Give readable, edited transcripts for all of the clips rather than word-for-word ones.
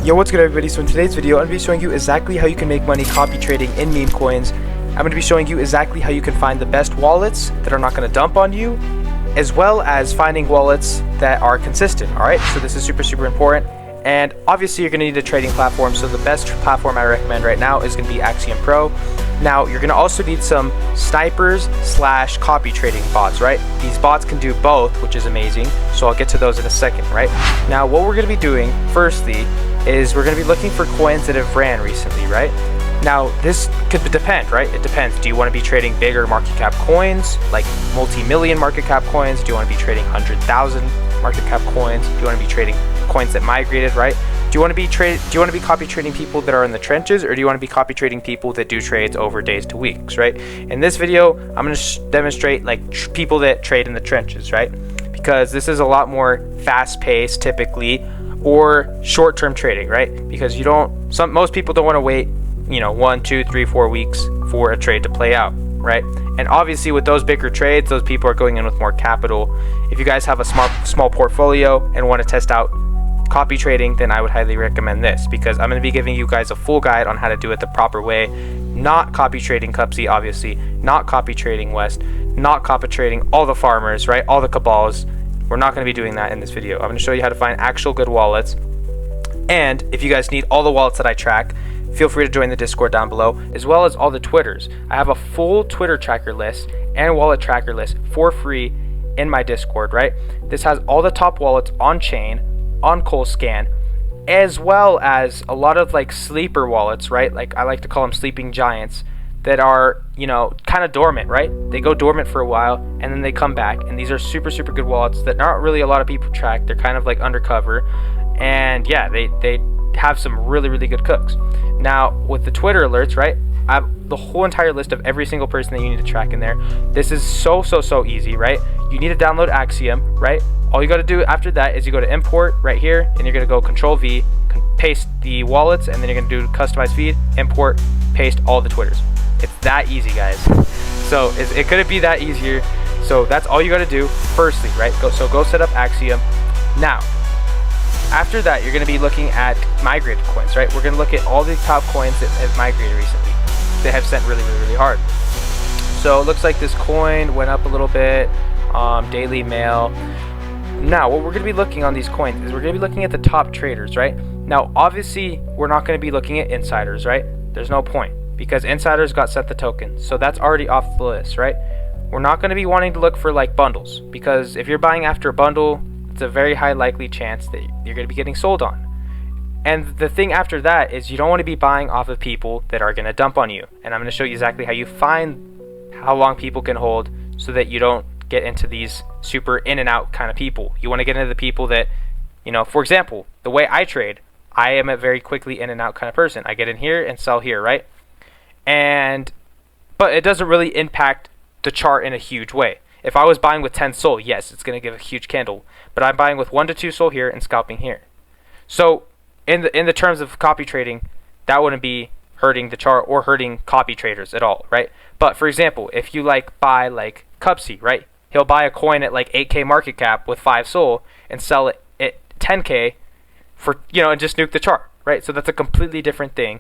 Yo, what's good everybody? So in today's video, I'm going to be showing you exactly how you can make money copy trading in meme coins. I'm going to be showing you exactly how you can find the best wallets that are not going to dump on you, as well as finding wallets that are consistent, alright? So this is super important. And obviously you're going to need a trading platform, so the best platform I recommend right now is going to be Axiom Pro. Now you're going to also need some snipers / copy trading bots, right? These bots can do both, which is amazing, so I'll get to those in a second, right? Now what we're going to be doing firstly is we're going to be looking for coins that have ran recently, right? Now this could depend, right? It depends. Do you want to be trading bigger market cap coins, like multi-million market cap coins? Do you want to be trading 100,000 market cap coins? Do you want to be trading coins that migrated, right? Do you want to be copy trading people that are in the trenches, or do you want to be copy trading people that do trades over days to weeks, right? In this video, I'm going to demonstrate like people that trade in the trenches, right? Because this is a lot more fast-paced typically, or short-term trading, right? Because most people don't want to wait, 1, 2, 3, 4 weeks for a trade to play out, right? And obviously with those bigger trades, those people are going in with more capital. If you guys have a small portfolio and want to test out copy trading, then I would highly recommend this, because I'm going to be giving you guys a full guide on how to do it the proper way. Not copy trading Cupsy, obviously, not copy trading West, not copy trading all the farmers, right? All the cabals. We're not going to be doing that in this video. I'm going to show you how to find actual good wallets. And if you guys need all the wallets that I track, feel free to join the Discord down below, as well as all the Twitters. I have a full Twitter tracker list and wallet tracker list for free in my Discord, right? This has all the top wallets on chain, on Coalscan, as well as a lot of like sleeper wallets, right? Like I like to call them sleeping giants, that are, kind of dormant, right? They go dormant for a while and then they come back, and these are super good wallets that not really a lot of people track. They're kind of like undercover, and yeah, they have some really good cooks. Now with the Twitter alerts, right, I have the whole entire list of every single person that you need to track in there. This is so easy, right? You need to download Axiom, right? All you got to do after that is you go to import right here, and you're going to go Control V, paste the wallets, and then you're going to do customize feed, import, paste all the Twitters. It's that easy, guys. So it couldn't be that easier. So that's all you got to do firstly, right? Go set up Axiom. Now after that, you're going to be looking at migrated coins, right? We're going to look at all the top coins that have migrated recently, that have sent really hard. So it looks like this coin went up a little bit. Daily Mail. Now what we're going to be looking on these coins is we're going to be looking at the top traders, right? Now obviously we're not going to be looking at insiders, right? There's no point, because insiders got sent the token, so that's already off the list, right? We're not going to be wanting to look for like bundles, because if you're buying after a bundle, it's a very high likely chance that you're going to be getting sold on. And the thing after that is you don't want to be buying off of people that are going to dump on you. And I'm going to show you exactly how you find how long people can hold, so that you don't get into these super in and out kind of people. You want to get into the people that, for example, the way I trade, I am a very quickly in and out kind of person. I get in here and sell here, right? But it doesn't really impact the chart in a huge way. If I was buying with 10 SOL, yes, it's going to give a huge candle, but I'm buying with 1 to 2 SOL here and scalping here. So in the terms of copy trading, that wouldn't be hurting the chart or hurting copy traders at all, right? But for example, if you buy like Cupsy, right? He'll buy a coin at like 8K market cap with 5 SOL and sell it at 10K for, and just nuke the chart, right? So that's a completely different thing.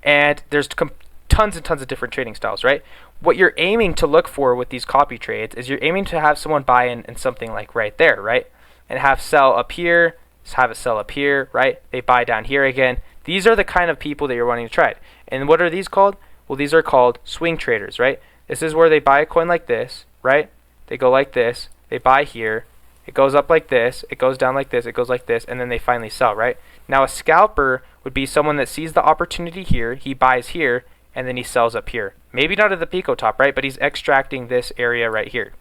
And there's tons and tons of different trading styles, right? What you're aiming to look for with these copy trades is you're aiming to have someone buy in something like right there, right? And have sell up here, have it sell up here, right? They buy down here again. These are the kind of people that you're wanting to trade. And what are these called? Well, these are called swing traders, right? This is where they buy a coin like this, right? They go like this, they buy here, it goes up like this, it goes down like this, it goes like this, and then they finally sell, right? Now a scalper would be someone that sees the opportunity here, he buys here, and then he sells up here. Maybe not at the pico top, right? But he's extracting this area right here,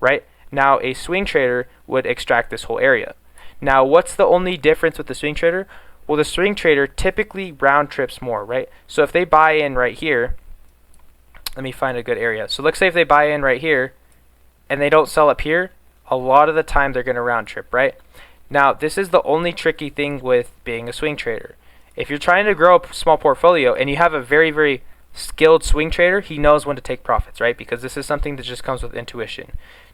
right? Now a swing trader would extract this whole area. Now what's the only difference with the swing trader? Well, the swing trader typically round trips more, right? So if they buy in right here, let me find a good area. So let's say if they buy in right here and they don't sell up here, a lot of the time they're going to round trip, right? Now this is the only tricky thing with being a swing trader. If you're trying to grow a small portfolio and you have a very skilled swing trader, he knows when to take profits, right? Because this is something that just comes with intuition.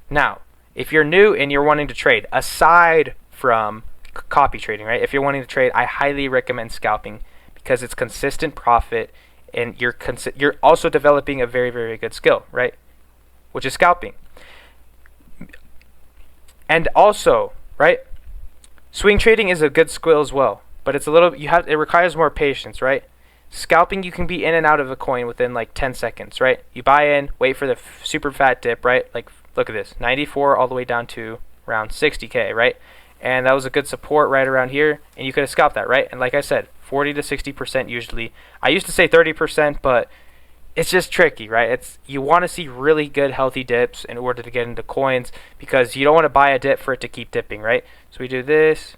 Now, if you're new and you're wanting to trade, aside from copy trading, right? If you're wanting to trade, I highly recommend scalping because it's consistent profit, and you're also developing a very, very good skill, right? Which is scalping. And also, right? Swing trading is a good skill as well, but it's a little it requires more patience, right? Scalping, you can be in and out of a coin within like 10 seconds, right? You buy in, wait for the super fat dip, right? Like, look at this, 94 all the way down to around 60k, right? And that was a good support right around here, and you could have scalped that, right? And like I said, 40 to 60% usually. I used to say 30%, but it's just tricky, right? You want to see really good healthy dips in order to get into coins, because you don't want to buy a dip for it to keep dipping, right? So we do this,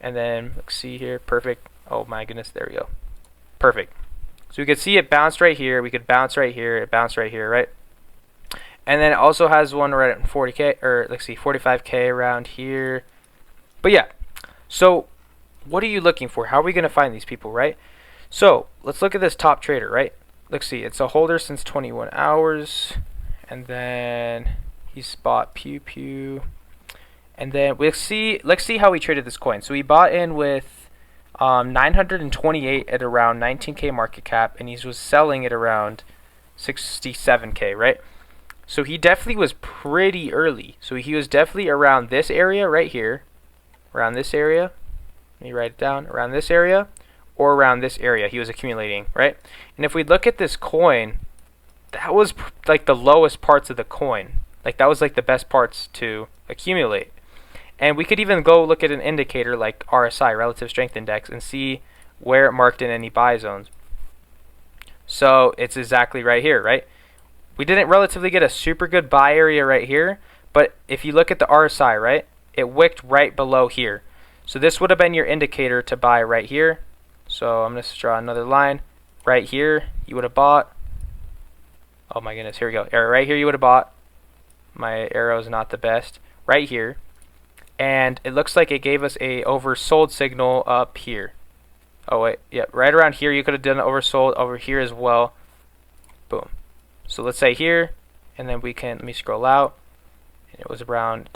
and then let's see here, perfect. Oh my goodness, there we go. Perfect. So we could see it bounced right here. We could bounce right here. It bounced right here, right? And then it also has one right at 40k, or let's see, 45k around here. But yeah, so what are you looking for? How are we going to find these people, right? So let's look at this top trader, right? Let's see, it's a holder since 21 hours. And then he's bought pew pew. And then let's see how we traded this coin. So we bought in with 928 at around 19k market cap, and he was selling at around 67k, right? So he definitely was pretty early. So he was definitely around this area right here, around this area. Let me write it down. Around this area, or around this area he was accumulating, right? And if we look at this coin, that was like the lowest parts of the coin. Like that was like the best parts to accumulate. And we could even go look at an indicator like RSI, Relative Strength Index, and see where it marked in any buy zones. So it's exactly right here, right? We didn't relatively get a super good buy area right here, but if you look at the RSI, right, it wicked right below here. So this would have been your indicator to buy right here. So I'm going to draw another line. Right here, you would have bought. Oh my goodness, here we go. Right here you would have bought. My arrow is not the best. Right here. And it looks like it gave us a oversold signal up here. Oh wait, yeah, right around here you could have done oversold, over here as well. Boom. So let's say here, and then we can, let me scroll out. And it was around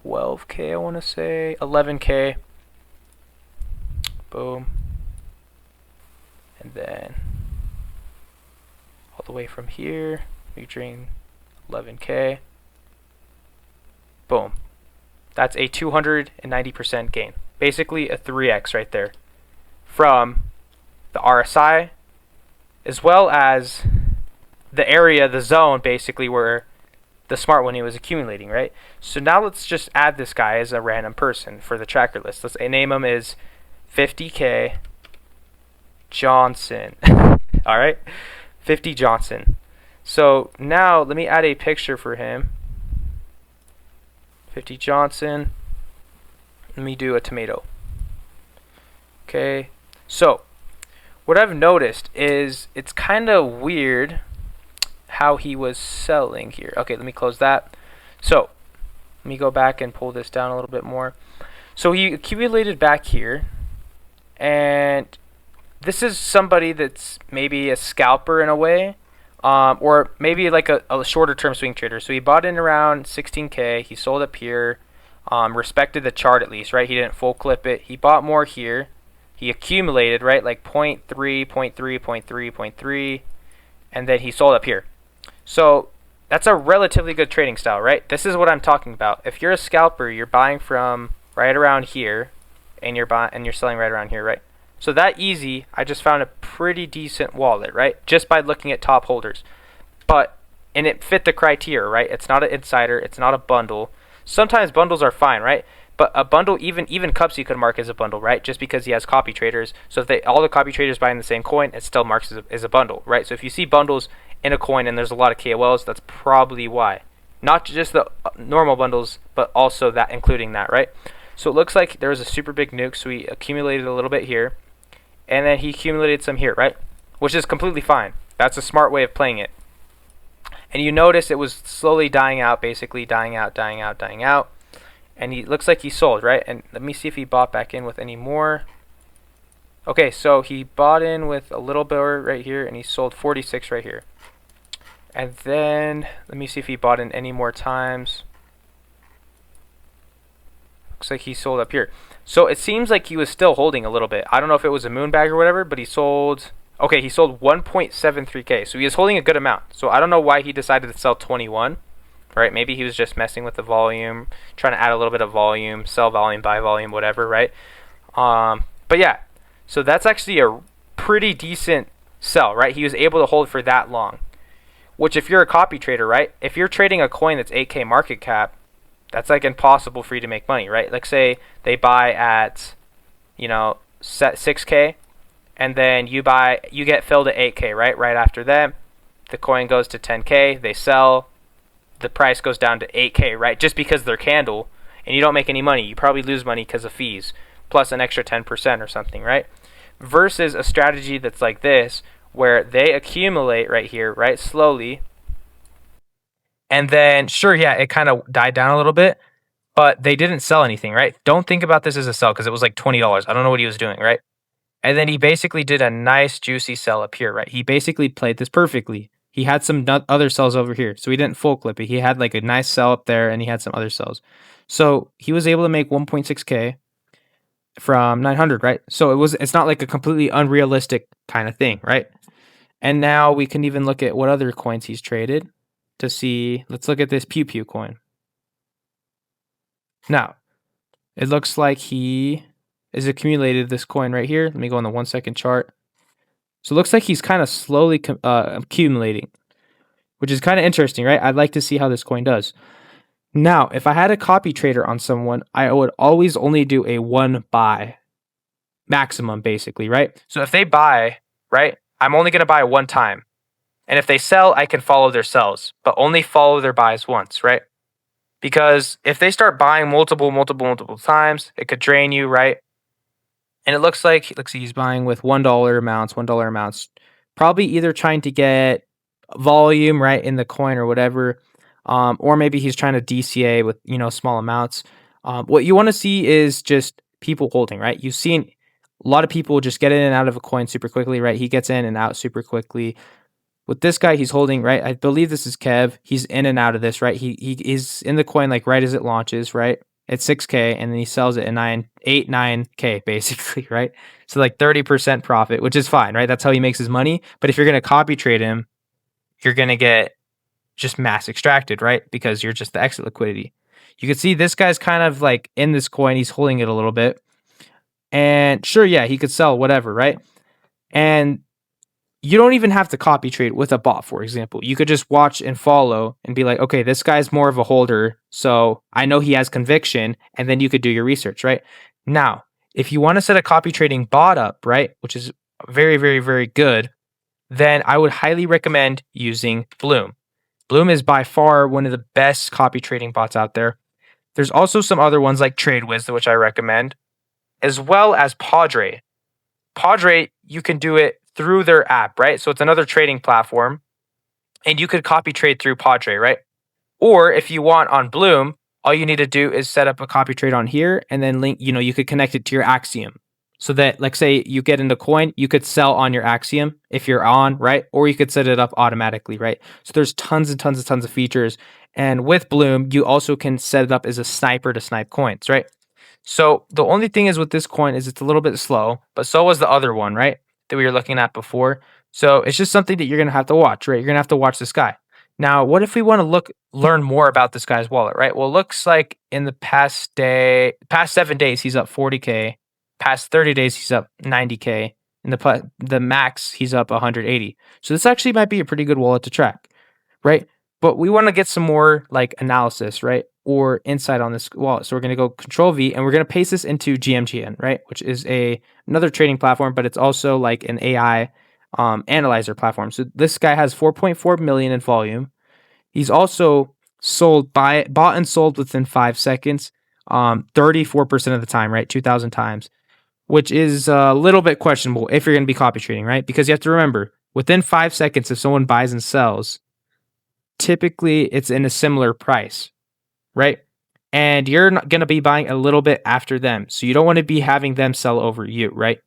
12k, I want to say, 11k. Boom. And then all the way from here, we drain 11k. Boom. That's a 290% gain. Basically a 3x right there from the RSI, as well as the area, the zone, basically where the smart money was accumulating, right? So now let's just add this guy as a random person for the tracker list. Let's name him as 50k Johnson. All right, 50 Johnson. So now let me add a picture for him. 50 Johnson. Let me do a tomato. Okay, so what I've noticed is it's kind of weird how he was selling here. Okay, let me close that. So let me go back and pull this down a little bit more. So he accumulated back here, and this is somebody that's maybe a scalper in a way, or maybe like a shorter term swing trader. So he bought in around 16k, he sold up here, respected the chart at least, right? He didn't full clip it. He bought more here, he accumulated, right, like 0.3, 0.3, 0.3, 0.3, and then he sold up here. So that's a relatively good trading style, right? This is what I'm talking about. If you're a scalper, you're buying from right around here, and you're selling right around here, right? So that easy, I just found a pretty decent wallet, right? Just by looking at top holders. And it fit the criteria, right? It's not an insider, it's not a bundle. Sometimes bundles are fine, right? But a bundle, even cups you could mark as a bundle, right? Just because he has copy traders. So if all the copy traders buying the same coin, it still marks as a bundle, right? So if you see bundles in a coin and there's a lot of KOLs, that's probably why. Not just the normal bundles, but also that, including that, right? So it looks like there was a super big nuke, so he accumulated a little bit here. And then he accumulated some here, right? Which is completely fine. That's a smart way of playing it. And you notice it was slowly dying out, basically dying out, dying out, dying out. And he looks like he sold, right? And let me see if he bought back in with any more. Okay, so he bought in with a little bit right here, and he sold 46 right here. And then let me see if he bought in any more times. Looks like he sold up here. So it seems like he was still holding a little bit. I don't know if it was a moon bag or whatever, but he sold. Okay, he sold 1.73k. So he is holding a good amount. So I don't know why he decided to sell 21. Right? Maybe he was just messing with the volume, trying to add a little bit of volume, sell volume, buy volume, whatever, right? But yeah, so that's actually a pretty decent sell, right? He was able to hold for that long. Which, if you're a copy trader, right? If you're trading a coin that's 8k market cap, that's like impossible for you to make money, right? Like say they buy at, set 6k, and then you get filled at 8k, right? Right after that, the coin goes to 10k, they sell, the price goes down to 8k, right? Just because they're candle, and you don't make any money. You probably lose money because of fees, plus an extra 10% or something, right? Versus a strategy that's like this, where they accumulate right here, right, slowly, and then, sure, yeah, it kind of died down a little bit, but they didn't sell anything, right? Don't think about this as a sell because it was like $20. I don't know what he was doing, right? And then he basically did a nice juicy sell up here, right? He basically played this perfectly. He had some other sells over here, so he didn't full clip it. He had like a nice sell up there, and he had some other sells. So he was able to make 1.6k from 900, right? So it's not like a completely unrealistic kind of thing, right? And now we can even look at what other coins he's traded to see. Let's look at this Pew Pew coin. Now, it looks like he has accumulated this coin right here. Let me go on the 1 second chart. So it looks like he's kind of slowly accumulating, which is kind of interesting, right? I'd like to see how this coin does. Now, if I had a copy trader on someone, I would always only do a one buy maximum, basically, right? So if they buy, right, I'm only going to buy one time. And if they sell, I can follow their sells, but only follow their buys once, right? Because if they start buying multiple times, it could drain you, right? And it looks like he's buying with $1 amounts, probably either trying to get volume, right, in the coin or whatever, or maybe he's trying to DCA with, small amounts. What you want to see is just people holding, right? You've seen a lot of people just get in and out of a coin super quickly, right? He gets in and out super quickly. With this guy, he's holding, right? I believe this is Kev. He's in and out of this, right? He is in the coin like right as it launches, right? At 6k, and then he sells it at 9k basically, right? So like 30% profit, which is fine, right? That's how he makes his money. But if you're gonna copy trade him, you're gonna get just mass extracted, right? Because you're just the exit liquidity. You can see this guy's kind of like in this coin, he's holding it a little bit. And sure, yeah, he could sell whatever, right? And you don't even have to copy trade with a bot, for example. You could just watch and follow and be like, okay, this guy's more of a holder, so I know he has conviction, and then you could do your research, right? Now, if you want to set a copy trading bot up, right, which is very, very, very good, then I would highly recommend using Bloom. Bloom is by far one of the best copy trading bots out there. There's also some other ones like TradeWiz, which I recommend, as well as Padre. Padre, you can do it through their app, right? So it's another trading platform, and you could copy trade through Padre, right? Or if you want on Bloom, all you need to do is set up a copy trade on here and then link, you could connect it to your Axiom. So that, like, say you get into coin, you could sell on your Axiom if you're on, right? Or you could set it up automatically, right? So there's tons of features. And with Bloom, you also can set it up as a sniper to snipe coins, right? So the only thing is with this coin is it's a little bit slow, but so was the other one, right, that we were looking at before. So it's just something that you're going to have to watch, right? You're going to have to watch this guy. Now, what if we want to learn more about this guy's wallet, right? Well, it looks like in the past 7 days, he's up 40K. Past 30 days, he's up 90K. In the max, he's up 180. So this actually might be a pretty good wallet to track, right? But we want to get some more like analysis, right? Or insight on this wallet. So we're going to go Control V, and we're going to paste this into GMGN, right? Which is another trading platform, but it's also like an AI analyzer platform. So this guy has 4.4 million in volume. He's also bought and sold within 5 seconds, 34% of the time, right? 2,000 times, which is a little bit questionable if you're going to be copy trading, right? Because you have to remember, within 5 seconds, if someone buys and sells, typically it's in a similar price, right? And you're not going to be buying a little bit after them. So you don't want to be having them sell over you, right?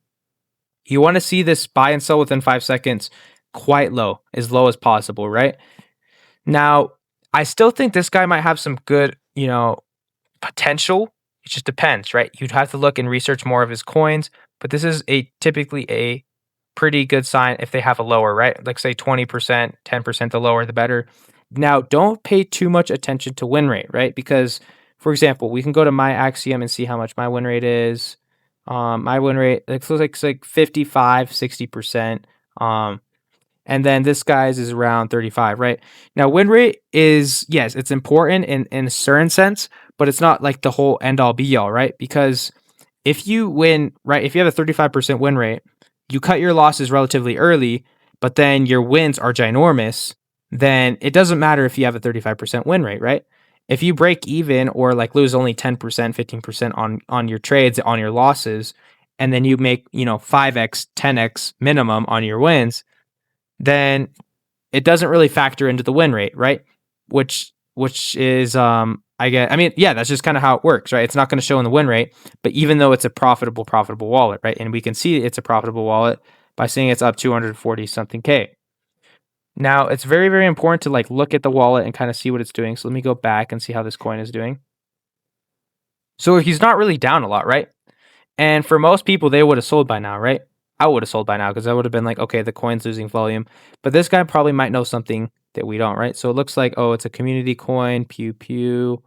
You want to see this buy and sell within 5 seconds quite low as possible, right? Now, I still think this guy might have some good, potential It just depends, right? You'd have to look and research more of his coins, but this is typically a pretty good sign if they have a lower, right? Like say 20%, 10%, the lower the better. Now, don't pay too much attention to win rate, right? Because, for example, we can go to my Axiom and see how much my win rate is. My win rate looks like it's like 55, 60%. And then this guy's is around 35, right? Now, win rate is, yes, it's important in a certain sense, but it's not like the whole end all be all, right? Because if you win, right, if you have a 35% win rate, you cut your losses relatively early, but then your wins are ginormous, then it doesn't matter if you have a 35% win rate, right? If you break even or like lose only 10%, 15% on your trades, on your losses, and then you make, 5x, 10x minimum on your wins, then it doesn't really factor into the win rate, right? Which is that's just kind of how it works, right? It's not going to show in the win rate, but even though it's a profitable wallet, right? And we can see it's a profitable wallet by seeing it's up 240 something K. Now, it's very, very important to like look at the wallet and kind of see what it's doing. So let me go back and see how this coin is doing. So he's not really down a lot, right? And for most people, they would have sold by now, right? I would have sold by now because I would have been like, okay, the coin's losing volume. But this guy probably might know something that we don't, right? So it looks like, oh, it's a community coin, pew pew.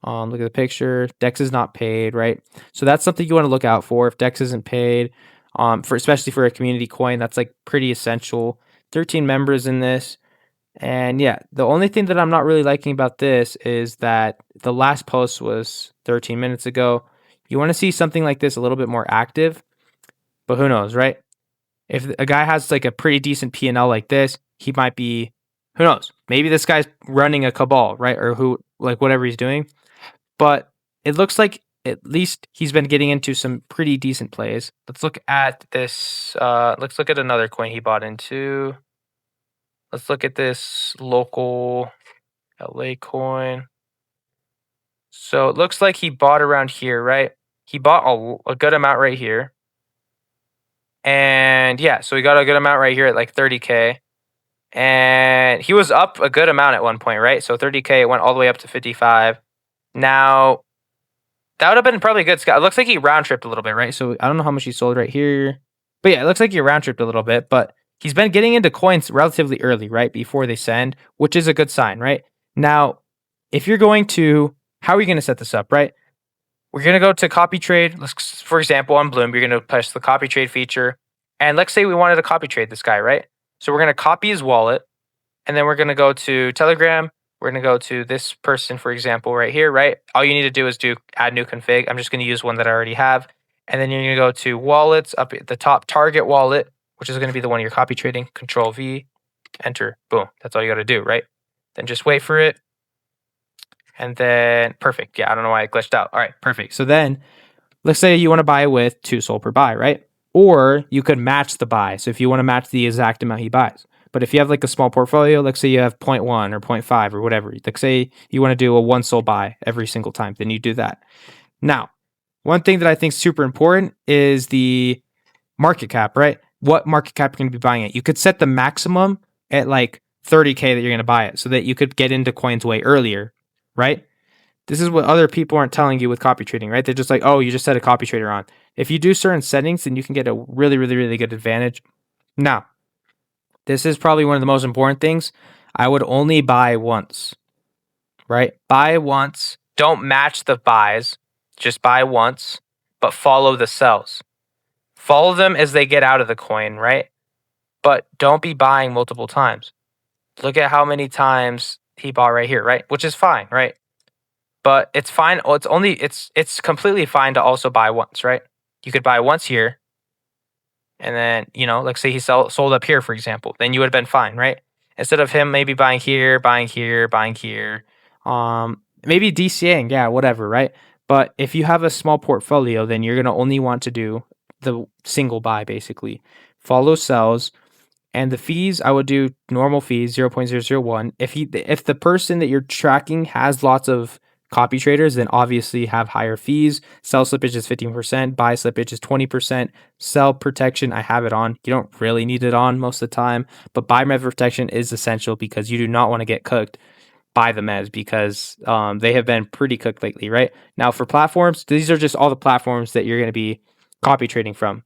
Look at the picture. Dex is not paid, right? So that's something you want to look out for. If Dex isn't paid, especially for a community coin, that's like pretty essential. 13 members in this. And yeah, the only thing that I'm not really liking about this is that the last post was 13 minutes ago. You want to see something like this a little bit more active, but who knows, right? If a guy has like a pretty decent P&L like this, he might be, who knows? Maybe this guy's running a cabal, right? Or whatever he's doing. But it looks like at least he's been getting into some pretty decent plays. Let's look at this. Let's look at another coin he bought into. Let's look at this local LA coin. So it looks like he bought around here, right? He bought a good amount right here. And yeah, so he got a good amount right here at like 30K. And he was up a good amount at one point, right? So 30K, it went all the way up to 55. Now, that would have been probably a good scout. It looks like he round tripped a little bit, right? So I don't know how much he sold right here. But yeah, it looks like he round tripped a little bit. But he's been getting into coins relatively early, right? Before they send, which is a good sign, right? Now, if you're going to, how are you going to set this up, right? We're going to go to copy trade. Let's, for example, on Bloom, you're going to push the copy trade feature. And let's say we wanted to copy trade this guy, right? So we're going to copy his wallet. And then we're going to go to Telegram. We're going to go to this person, for example, right here, right? All you need to do is add new config. I'm just going to use one that I already have. And then you're going to go to wallets up at the top, target wallet, which is going to be the one you're copy trading. Control V, enter, boom. That's all you got to do, right? Then just wait for it. And then, perfect. Yeah, I don't know why it glitched out. All right, perfect. So then, let's say you want to buy with 2 SOL per buy, right? Or you could match the buy. So if you want to match the exact amount he buys. But if you have like a small portfolio, let's say you have 0.1 or 0.5 or whatever. Like say you want to do a 1 SOL buy every single time, then you do that. Now, one thing that I think is super important is the market cap, right? What market cap you're going to be buying it. You could set the maximum at like 30K that you're going to buy it so that you could get into coins way earlier, right? This is what other people aren't telling you with copy trading, right? They're just like, oh, you just set a copy trader on. If you do certain settings, then you can get a really, really, really good advantage. Now, this is probably one of the most important things. I would only buy once, right? Buy once. Don't match the buys. Just buy once, but follow the sells. Follow them as they get out of the coin, right? But don't be buying multiple times. Look at how many times he bought right here, right? Which is fine, right? But it's fine. Well, it's completely fine to also buy once, right? You could buy once here. And then, let's say he sold up here, for example. Then you would have been fine, right? Instead of him maybe buying here, buying here, buying here. Maybe DCAing, yeah, whatever, right? But if you have a small portfolio, then you're going to only want to do the single buy, basically. Follow sells. And the fees, I would do normal fees, 0.001. If the person that you're tracking has lots of copy traders, then obviously have higher fees. Sell slippage is 15%, buy slippage is 20%. Sell protection, I have it on. You don't really need it on most of the time, but buy med protection is essential because you do not want to get cooked. buy them as, because they have been pretty cooked lately, right? Now for platforms, these are just all the platforms that you're going to be copy trading from.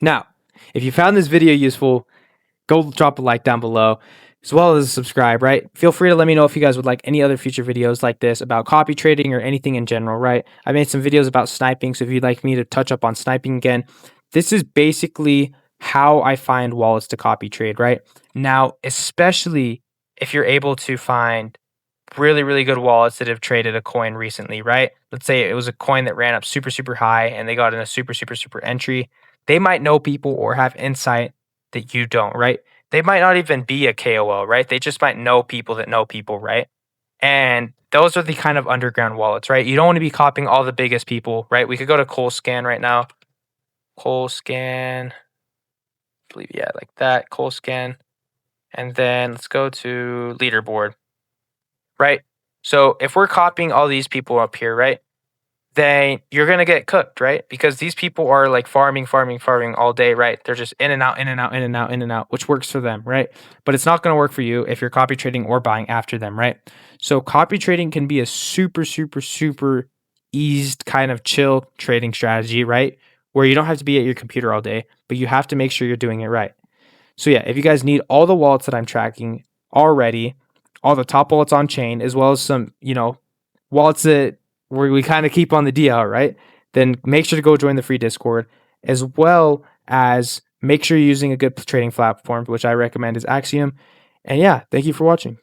Now, if you found this video useful, go drop a like down below, as well as subscribe, right? Feel free to let me know if you guys would like any other future videos like this about copy trading or anything in general, right? I made some videos about sniping, so if you'd like me to touch up on sniping again, this is basically how I find wallets to copy trade, right? Now, especially if you're able to find really, really good wallets that have traded a coin recently, right? Let's say it was a coin that ran up super, super high and they got in a super, super, super entry. They might know people or have insight that you don't, right? They might not even be a KOL, right? They just might know people that know people, right? And those are the kind of underground wallets, right? You don't want to be copying all the biggest people, right? We could go to Colescan right now. Colescan, I believe, yeah, like that, Colescan. And then let's go to leaderboard, right? So if we're copying all these people up here, right, then you're going to get cooked, right? Because these people are like farming all day, right? They're just in and out, in and out, in and out, in and out, which works for them, right? But it's not going to work for you if you're copy trading or buying after them, right? So copy trading can be a super, super, super eased kind of chill trading strategy, right? Where you don't have to be at your computer all day, but you have to make sure you're doing it right. So yeah, if you guys need all the wallets that I'm tracking already, all the top wallets on chain, as well as some, wallets that where we kind of keep on the DL, right? Then make sure to go join the free Discord, as well as make sure you're using a good trading platform, which I recommend is Axiom. And yeah, thank you for watching.